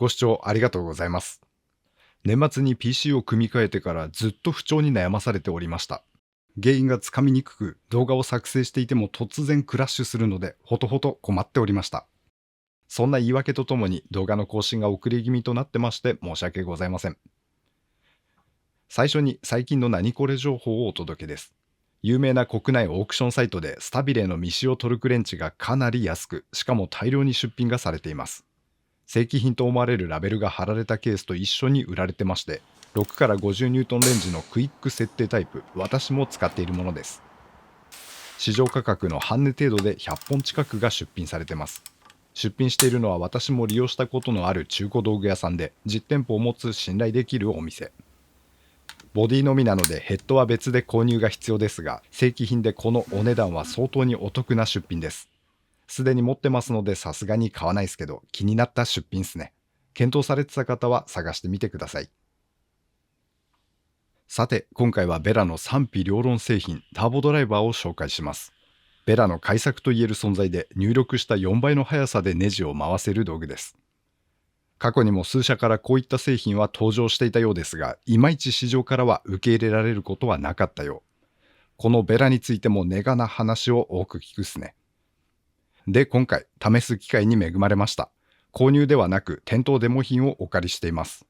ご視聴ありがとうございます。年末に PC を組み替えてからずっと不調に悩まされておりました。原因がつかみにくく、動画を作成していても突然クラッシュするので、ほとほと困っておりました。そんな言い訳とともに動画の更新が遅れ気味となってまして申し訳ございません。最初に最近の何これ情報をお届けです。有名な国内オークションサイトでスタビレの未使用トルクレンチがかなり安く、しかも大量に出品がされています。正規品と思われるラベルが貼られたケースと一緒に売られてまして、6から50ニュートンレンジのクイック設定タイプ、私も使っているものです。市場価格の半値程度で100本近くが出品されてます。出品しているのは私も利用したことのある中古道具屋さんで、実店舗を持つ信頼できるお店。ボディのみなのでヘッドは別で購入が必要ですが、正規品でこのお値段は相当にお得な出品です。すでに持ってますのでさすがに買わないですけど、気になった出品っすね。検討されてた方は探してみてください。さて、今回はベラの賛否両論製品ターボドライバーを紹介します。ベラの改作といえる存在で、入力した4倍の速さでネジを回せる道具です。過去にも数社からこういった製品は登場していたようですが、いまいち市場からは受け入れられることはなかったよう。このベラについてもネガな話を多く聞くっすね。で、今回試す機会に恵まれました。購入ではなく店頭デモ品をお借りしています。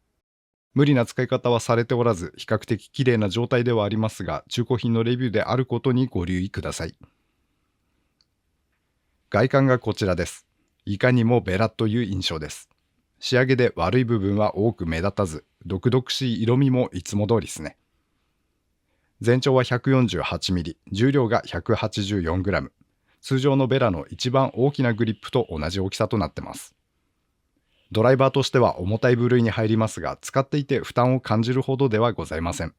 無理な使い方はされておらず、比較的綺麗な状態ではありますが、中古品のレビューであることにご留意ください。外観がこちらです。いかにもベラという印象です。仕上げで悪い部分は多く目立たず、毒々しい色味もいつも通りですね。全長は 148mm、重量が 184g。通常のベラの一番大きなグリップと同じ大きさとなってます。ドライバーとしては重たい部類に入りますが、使っていて負担を感じるほどではございません。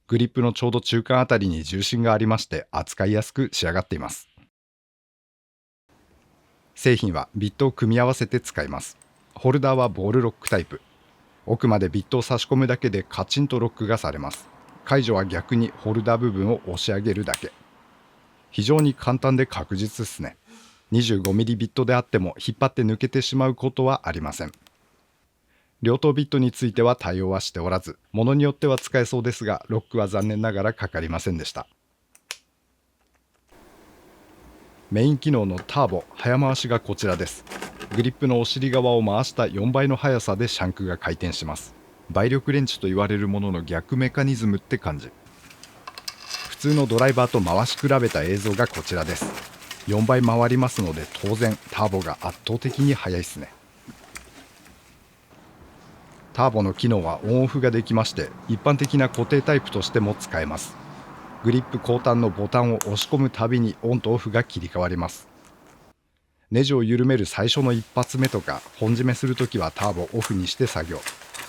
グリップのちょうど中間あたりに重心がありまして、扱いやすく仕上がっています。製品はビットを組み合わせて使います。ホルダーはボールロックタイプ。奥までビットを差し込むだけでカチンとロックがされます。解除は逆にホルダー部分を押し上げるだけ。非常に簡単で確実ですね。25mm ビットであっても引っ張って抜けてしまうことはありません。両頭ビットについては対応はしておらず、ものによっては使えそうですが、ロックは残念ながらかかりませんでした。メイン機能のターボ早回しがこちらです。グリップのお尻側を回した4倍の速さでシャンクが回転します。倍力レンチと言われるものの逆メカニズムって感じ。普通のドライバーと回し比べた映像がこちらです。4倍回りますので、当然ターボが圧倒的に速いですね。ターボの機能はオンオフができまして、一般的な固定タイプとしても使えます。グリップ後端のボタンを押し込むたびにオンとオフが切り替わります。ネジを緩める最初の一発目とか、本締めするときはターボオフにして作業。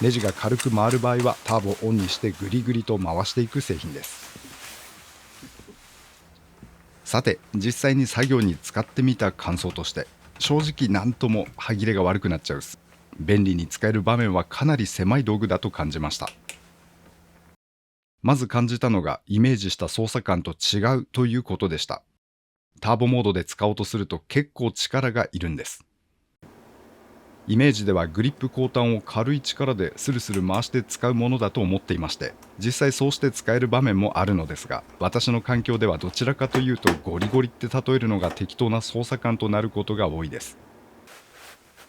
ネジが軽く回る場合はターボオンにしてグリグリと回していく製品です。さて、実際に作業に使ってみた感想として、正直なんとも歯切れが悪くなっちゃうっす。便利に使える場面はかなり狭い道具だと感じました。まず感じたのが、イメージした操作感と違うということでした。ターボモードで使おうとすると結構力がいるんです。イメージではグリップ後端を軽い力でスルスル回して使うものだと思っていまして、実際そうして使える場面もあるのですが、私の環境ではどちらかというとゴリゴリって例えるのが適当な操作感となることが多いです。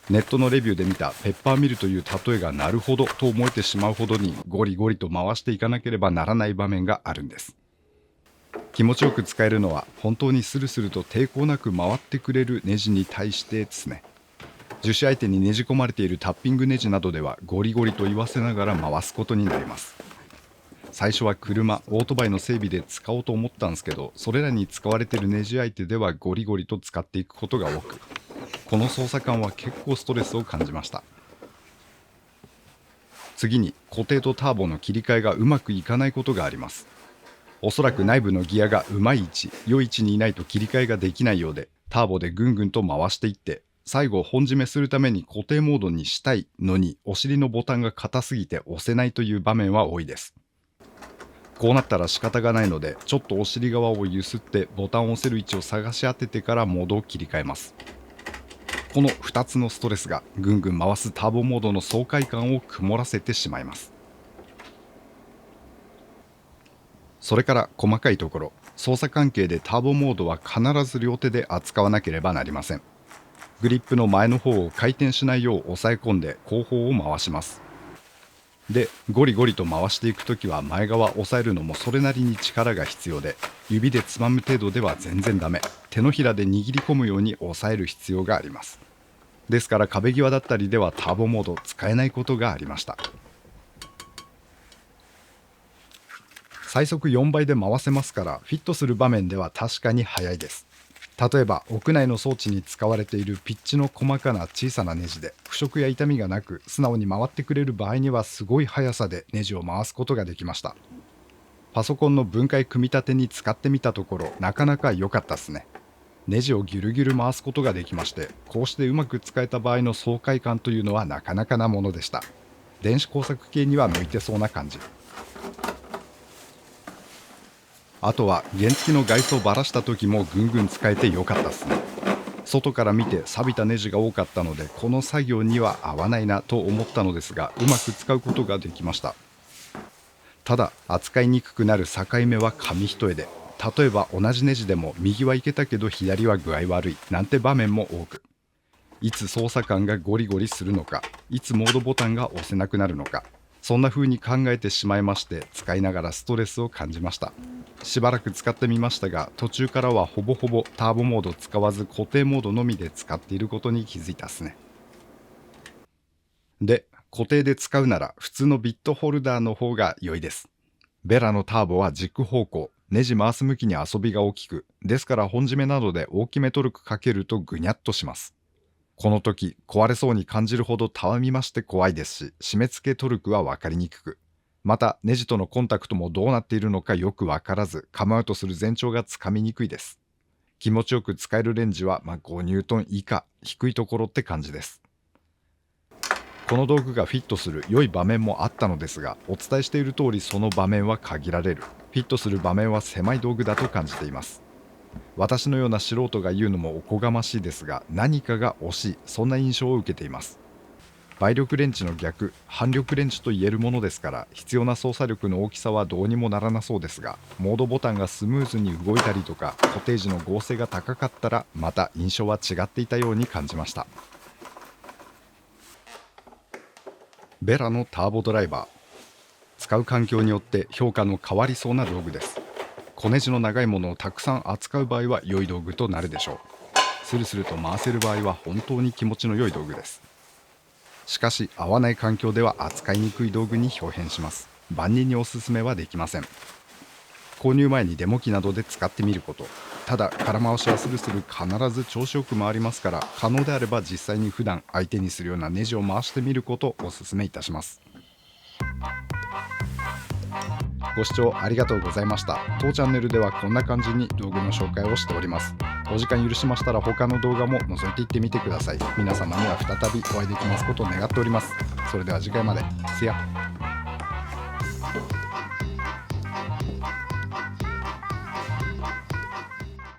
ネットのレビューで見たペッパーミルという例えがなるほどと思えてしまうほどにゴリゴリと回していかなければならない場面があるんです。気持ちよく使えるのは本当にスルスルと抵抗なく回ってくれるネジに対してですね。樹脂相手にねじ込まれているタッピングネジなどではゴリゴリと言わせながら回すことになります。最初は車、オートバイの整備で使おうと思ったんですけど、それらに使われているネジ相手ではゴリゴリと使っていくことが多く、この操作感は結構ストレスを感じました。次に固定とターボの切り替えがうまくいかないことがあります。おそらく内部のギアがうまい位置、良い位置にいないと切り替えができないようで、ターボでぐんぐんと回していって、最後本締めするために固定モードにしたいのにお尻のボタンが硬すぎて押せないという場面は多いです。こうなったら仕方がないので、ちょっとお尻側を揺すってボタンを押せる位置を探し当ててからモードを切り替えます。この2つのストレスがぐんぐん回すターボモードの爽快感を曇らせてしまいます。それから細かいところ、操作関係でターボモードは必ず両手で扱わなければなりません。グリップの前の方を回転しないよう押さえ込んで後方を回します。で、ゴリゴリと回していくときは前側押さえるのもそれなりに力が必要で、指でつまむ程度では全然ダメ。手のひらで握り込むように押さえる必要があります。ですから壁際だったりではターボモード使えないことがありました。最速4倍で回せますからフィットする場面では確かに速いです。例えば屋内の装置に使われているピッチの細かな小さなネジで腐食や痛みがなく素直に回ってくれる場合にはすごい速さでネジを回すことができました。パソコンの分解組み立てに使ってみたところなかなか良かったっすね。ネジをギュルギュル回すことができまして、こうしてうまく使えた場合の爽快感というのはなかなかなものでした。電子工作系には向いてそうな感じ。あとは原付の外装ばらした時もぐんぐん使えてよかったっすね。外から見て錆びたネジが多かったのでこの作業には合わないなと思ったのですが、うまく使うことができました。ただ扱いにくくなる境目は紙一重で、例えば同じネジでも右はいけたけど左は具合悪いなんて場面も多く、いつ操作感がゴリゴリするのか、いつモードボタンが押せなくなるのか、そんな風に考えてしまいまして、使いながらストレスを感じました。しばらく使ってみましたが、途中からはほぼほぼターボモード使わず固定モードのみで使っていることに気づいたっすね。で、固定で使うなら普通のビットホルダーの方が良いです。ベラのターボは軸方向、ネジ回す向きに遊びが大きく、ですから本締めなどで大きめトルクかけるとぐにゃっとします。この時壊れそうに感じるほどたわみまして怖いですし、締め付けトルクは分かりにくく、またネジとのコンタクトもどうなっているのかよく分からず、カムアウトする前兆がつかみにくいです。気持ちよく使えるレンジは5ニュートン以下、低いところって感じです。この道具がフィットする良い場面もあったのですが、お伝えしている通りその場面は限られる。フィットする場面は狭い道具だと感じています。私のような素人が言うのもおこがましいですが、何かが惜しい、そんな印象を受けています。倍力レンチの逆、反力レンチと言えるものですから、必要な操作力の大きさはどうにもならなそうですが、モードボタンがスムーズに動いたりとか、固定時の剛性が高かったら、また印象は違っていたように感じました。ベラのターボドライバー、使う環境によって評価の変わりそうな道具です。小ネジの長いものをたくさん扱う場合は良い道具となるでしょう。スルスルと回せる場合は本当に気持ちの良い道具です。しかし合わない環境では扱いにくい道具に表変します。万人におすすめはできません。購入前にデモ機などで使ってみること。ただ空回しはスルスル必ず調子よく回りますから、可能であれば実際に普段相手にするようなネジを回してみることをおすすめいたします。ご視聴ありがとうございました。当チャンネルではこんな感じに道具の紹介をしております。お時間許しましたら他の動画も覗いていってみてください。皆様には再びお会いできますことを願っております。それでは次回まで。See ya。